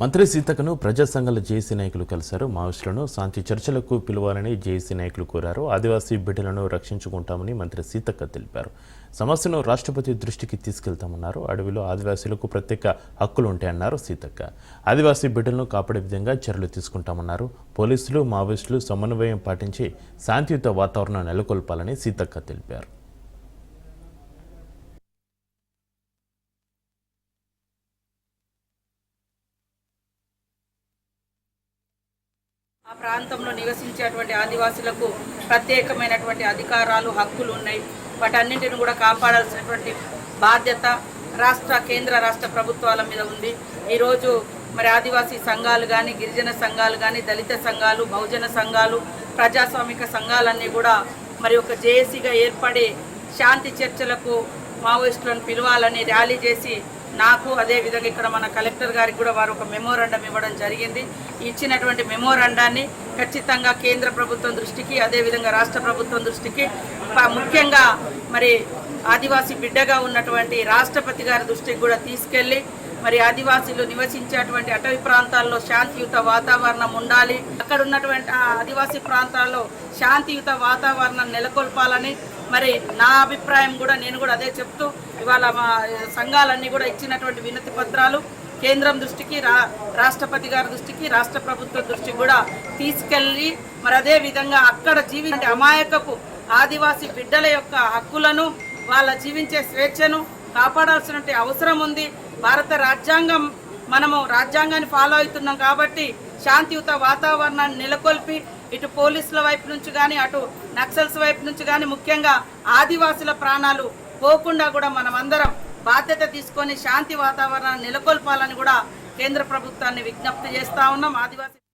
మంత్రి సీతక్కను ప్రజా సంఘాల జేఏసీ నాయకులు కలిశారు. మావోయిస్టులను శాంతి చర్చలకు పిలవాలని జేఏసీ నాయకులు కోరారు. ఆదివాసీ బిడ్డలను రక్షించుకుంటామని మంత్రి సీతక్క తెలిపారు. సమస్యను రాష్ట్రపతి దృష్టికి తీసుకెళ్తామన్నారు. అడవిలో ఆదివాసీలకు ప్రత్యేక హక్కులు ఉంటాయన్నారు సీతక్క. ఆదివాసీ బిడ్డలను కాపాడే విధంగా చర్యలు తీసుకుంటామన్నారు. పోలీసులు మావోయిస్టులు సమన్వయం పాటించి శాంతియుత వాతావరణం నెలకొల్పాలని సీతక్క తెలిపారు. ఆ ప్రాంతంలో నివసించేటువంటి ఆదివాసులకు ప్రత్యేకమైనటువంటి అధికారాలు, హక్కులు ఉన్నాయి. వాటన్నింటిని కూడా కాపాడాల్సినటువంటి బాధ్యత కేంద్ర రాష్ట్ర ప్రభుత్వాల మీద ఉంది. ఈరోజు మరి ఆదివాసీ సంఘాలు కానీ, గిరిజన సంఘాలు కానీ, దళిత సంఘాలు, బహుజన సంఘాలు, ప్రజాస్వామిక సంఘాలన్నీ కూడా మరి ఒక జేఏసీగా ఏర్పడి శాంతి చర్చలకు మావోయిస్టులను పిలవాలని ర్యాలీ చేసి నాకు అదేవిధంగా ఇక్కడ మన కలెక్టర్ గారికి కూడా వారు ఒక మెమోరాండం ఇవ్వడం జరిగింది. ఇచ్చినటువంటి మెమోరాండాన్ని ఖచ్చితంగా కేంద్ర ప్రభుత్వం దృష్టికి, అదేవిధంగా రాష్ట్ర ప్రభుత్వం దృష్టికి, ముఖ్యంగా మరి ఆదివాసీ బిడ్డగా ఉన్నటువంటి రాష్ట్రపతి గారి దృష్టికి కూడా తీసుకెళ్ళి మరి ఆదివాసీలు నివసించేటువంటి అటవీ ప్రాంతాల్లో శాంతియుత వాతావరణం ఉండాలి, అక్కడ ఉన్నటువంటి ఆదివాసీ ప్రాంతాల్లో శాంతియుత వాతావరణం నెలకొల్పాలని మరి నా అభిప్రాయం కూడా నేను కూడా అదే చెప్తూ ఇవాళ మా సంఘాలన్నీ కూడా ఇచ్చినటువంటి వినతి పత్రాలు కేంద్రం దృష్టికి, రాష్ట్రపతి గారి దృష్టికి, రాష్ట్ర ప్రభుత్వం దృష్టికి కూడా తీసుకెళ్ళి మరి అదే విధంగా అక్కడ జీవించే అమాయకపు ఆదివాసీ బిడ్డల యొక్క హక్కులను, వాళ్ళ జీవించే స్వేచ్ఛను కాపాడాల్సిన అవసరం ఉంది. భారత రాజ్యాంగం, మనము రాజ్యాంగాన్ని ఫాలో అవుతున్నాం కాబట్టి శాంతియుత వాతావరణాన్ని నెలకొల్పి ఇటు పోలీసుల వైపు నుంచి కానీ, అటు నక్సల్స్ వైపు నుంచి కానీ, ముఖ్యంగా ఆదివాసుల ప్రాణాలు పోకుండా కూడా మనమందరం బాధ్యత తీసుకొని శాంతి వాతావరణాన్ని నెలకొల్పాలని కూడా కేంద్ర ప్రభుత్వాన్ని విజ్ఞప్తి చేస్తా ఉన్నాం. ఆదివాసీ